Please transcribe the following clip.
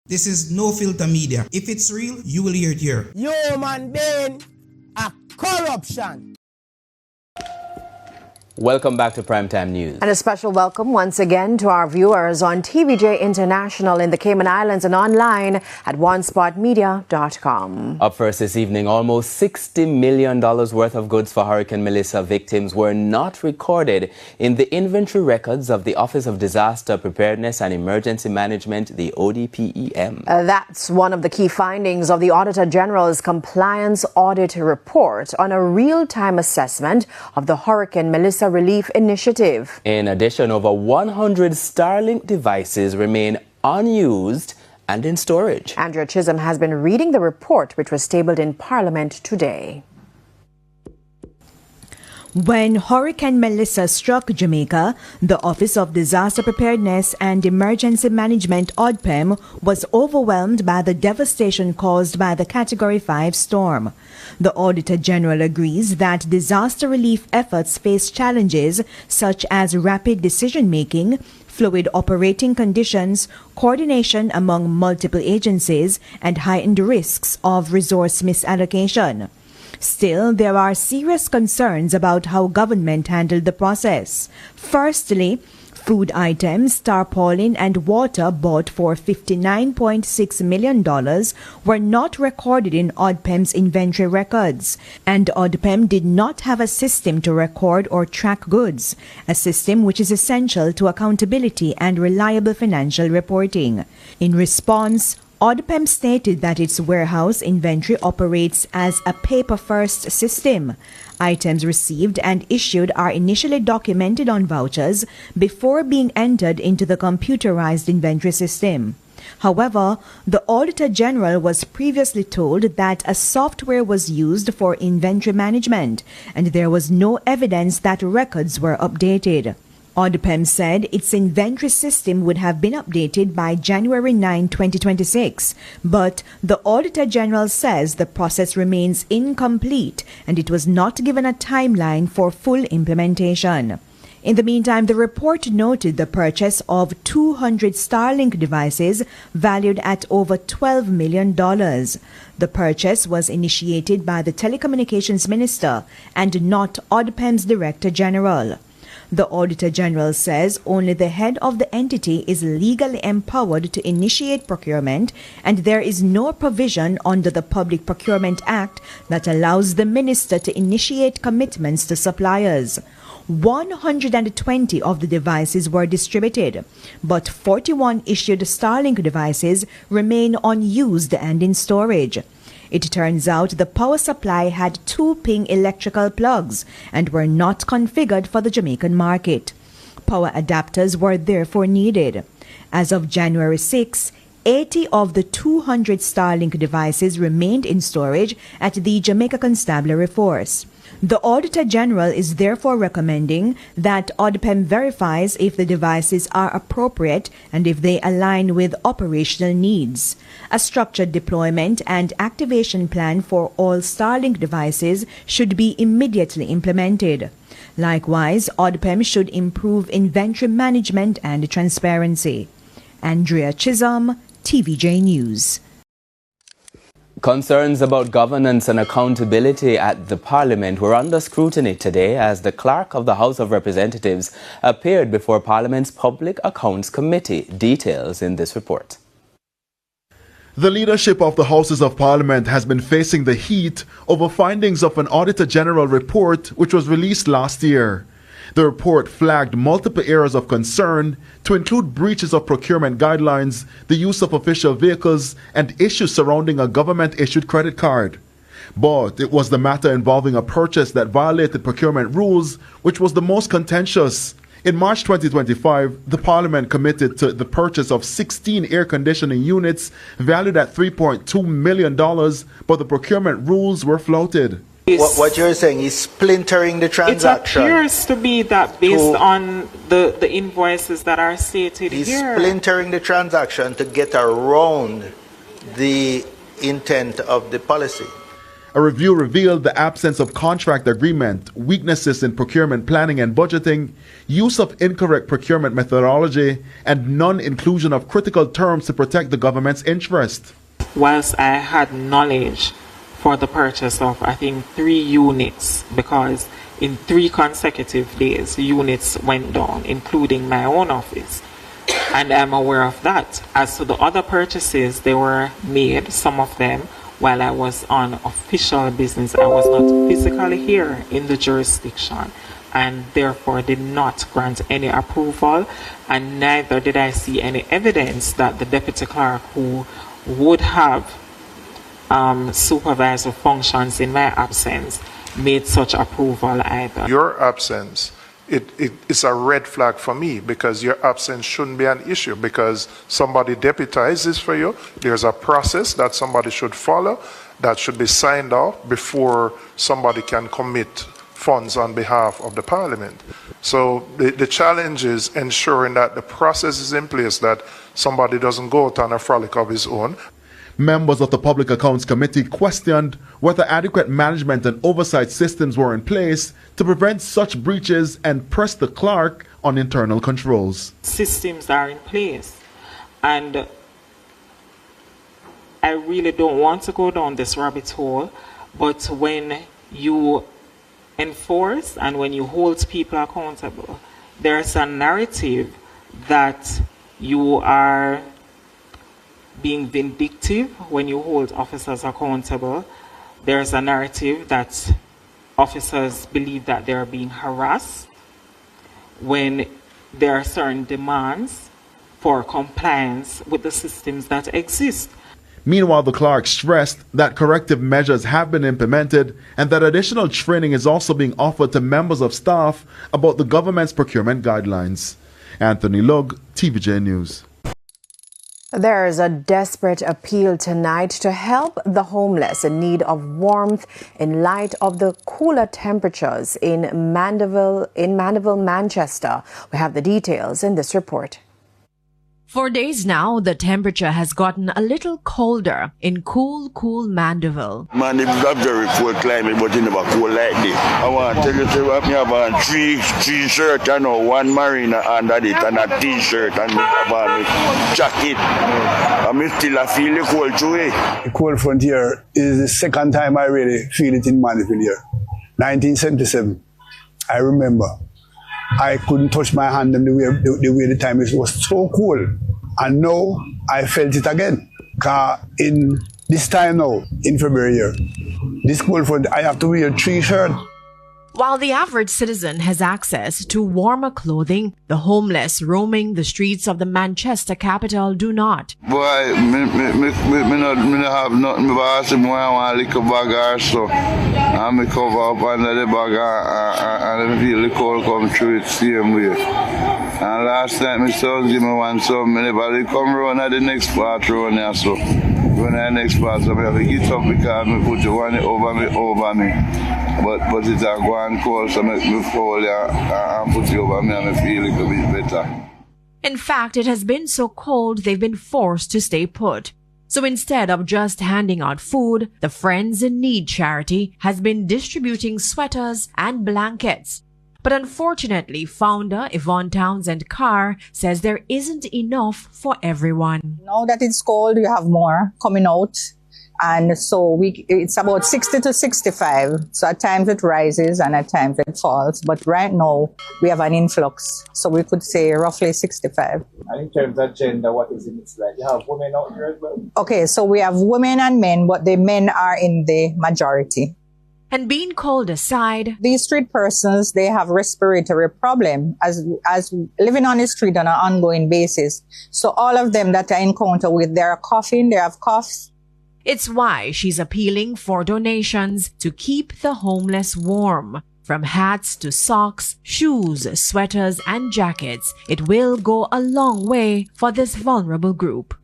This is No Filter Media. If it's real, you will hear it here. Human being, a corruption. Welcome back to Primetime News. And a special welcome once again to our viewers on TVJ International in the Cayman Islands and online at onespotmedia.com. Up first this evening, almost $60 million worth of goods for Hurricane Melissa victims were not recorded in the inventory records of the Office of Disaster Preparedness and Emergency Management, the ODPEM. That's one of the key findings of the Auditor General's Compliance Audit Report on a real-time assessment of the Hurricane Melissa Relief Initiative. In addition, over 100 Starlink devices remain unused and in storage. Andrea Chisholm has been reading the report, which was tabled in Parliament today. When Hurricane Melissa struck Jamaica, the Office of Disaster Preparedness and Emergency Management (ODPEM) was overwhelmed by the devastation caused by the Category 5 storm. The Auditor General agrees that disaster relief efforts face challenges such as rapid decision-making, fluid operating conditions, coordination among multiple agencies, and heightened risks of resource misallocation. Still, there are serious concerns about how government handled the process. Firstly, food items, tarpaulin, and water bought for $59.6 million were not recorded in ODPEM's inventory records, and ODPEM did not have a system to record or track goods, a system which is essential to accountability and reliable financial reporting. In response, ODPEM stated that its warehouse inventory operates as a paper-first system. Items received and issued are initially documented on vouchers before being entered into the computerized inventory system. However, the Auditor General was previously told that a software was used for inventory management, and there was no evidence that records were updated. ODPEM said its inventory system would have been updated by January 9, 2026, but the Auditor General says the process remains incomplete and it was not given a timeline for full implementation. In the meantime, the report noted the purchase of 200 Starlink devices valued at over $12 million. The purchase was initiated by the Telecommunications Minister and not ODPEM's Director General. The Auditor General says only the head of the entity is legally empowered to initiate procurement, and there is no provision under the Public Procurement Act that allows the minister to initiate commitments to suppliers. 120 of the devices were distributed, but 41 issued Starlink devices remain unused and in storage. It turns out the power supply had 2-pin electrical plugs and were not configured for the Jamaican market. Power adapters were therefore needed. As of January 6, 80 of the 200 Starlink devices remained in storage at the Jamaica Constabulary Force. The Auditor General is therefore recommending that ODPEM verifies if the devices are appropriate and if they align with operational needs. A structured deployment and activation plan for all Starlink devices should be immediately implemented. Likewise, ODPEM should improve inventory management and transparency. Andrea Chisholm, TVJ News. Concerns about governance and accountability at the Parliament were under scrutiny today as the Clerk of the House of Representatives appeared before Parliament's Public Accounts Committee. Details in this report. The leadership of the Houses of Parliament has been facing the heat over findings of an Auditor General report which was released last year. The report flagged multiple areas of concern, to include breaches of procurement guidelines, the use of official vehicles, and issues surrounding a government-issued credit card. But it was the matter involving a purchase that violated procurement rules which was the most contentious. In March 2025, the Parliament committed to the purchase of 16 air conditioning units valued at $3.2 million, but the procurement rules were floated. What you're saying is splintering the transaction. It appears to be that based on the invoices that are stated he's here. He's splintering the transaction to get around the intent of the policy. A review revealed the absence of contract agreement, weaknesses in procurement planning and budgeting, use of incorrect procurement methodology, and non-inclusion of critical terms to protect the government's interest. Whilst I had knowledge for the purchase of, I think, 3 units, because in 3 consecutive days, units went down, including my own office. And I'm aware of that. As to the other purchases, they were made, some of them, while I was on official business. I was not physically here in the jurisdiction, and therefore did not grant any approval, and neither did I see any evidence that the deputy clerk, who would have supervisor functions in my absence, made such approval either. Your absence, it's a red flag for me, because your absence shouldn't be an issue, because somebody deputizes for you. There's a process that somebody should follow, that should be signed off before somebody can commit funds on behalf of the parliament. So the challenge is ensuring that the process is in place, that somebody doesn't go out on a frolic of his own. Members of the Public Accounts Committee questioned whether adequate management and oversight systems were in place to prevent such breaches and pressed the clerk on internal controls. Systems are in place, and I really don't want to go down this rabbit hole, but when you enforce and when you hold people accountable, there's a narrative that you are being vindictive when you hold officers accountable. There's a narrative that officers believe that they're being harassed when there are certain demands for compliance with the systems that exist. Meanwhile, the clerk stressed that corrective measures have been implemented and that additional training is also being offered to members of staff about the government's procurement guidelines. Anthony Lug, TVJ News. There is a desperate appeal tonight to help the homeless in need of warmth in light of the cooler temperatures in Mandeville, Manchester. We have the details in this report. For days now, the temperature has gotten a little colder in cool Mandeville. Man, it's a very cold climate, but it never cold like this. I want to tell you that I have three shirts, you know, one marina under it and a t-shirt and a jacket. I still feel the cold through it. The cold front here is the second time I really feel it in Mandeville here. 1977, I remember. I couldn't touch my hand the way the time it was so cold. And now I felt it again. Because in this time now, in February here, this cold front, I have to wear 3 shirts. While the average citizen has access to warmer clothing, the homeless roaming the streets of the Manchester capital do not. Boy, me not have nothing but I say boy, I want a little bag or so. And me cover up under the bag and I feel the cold come through it same way. And last night my son give me one some, me never come round at the next part round here so. When I next part, so I have to get up because me put the one over me. But it's a go and cold, so make me fall and put it over me and I feel a little bit better. In fact, it has been so cold they've been forced to stay put. So instead of just handing out food, the Friends in Need charity has been distributing sweaters and blankets. But unfortunately, founder Yvonne Townsend Carr says there isn't enough for everyone. Now that it's cold, we have more coming out. And so it's about 60 to 65. So at times it rises and at times it falls. But right now, we have an influx. So we could say roughly 65. And in terms of gender, what is it like? You have women out here as well? Okay, so we have women and men, but the men are in the majority. And being called aside, these street persons, they have respiratory problem as living on the street on an ongoing basis. So all of them that I encounter with, they are coughing, they have coughs. It's why she's appealing for donations to keep the homeless warm. From hats to socks, shoes, sweaters, and jackets, it will go a long way for this vulnerable group.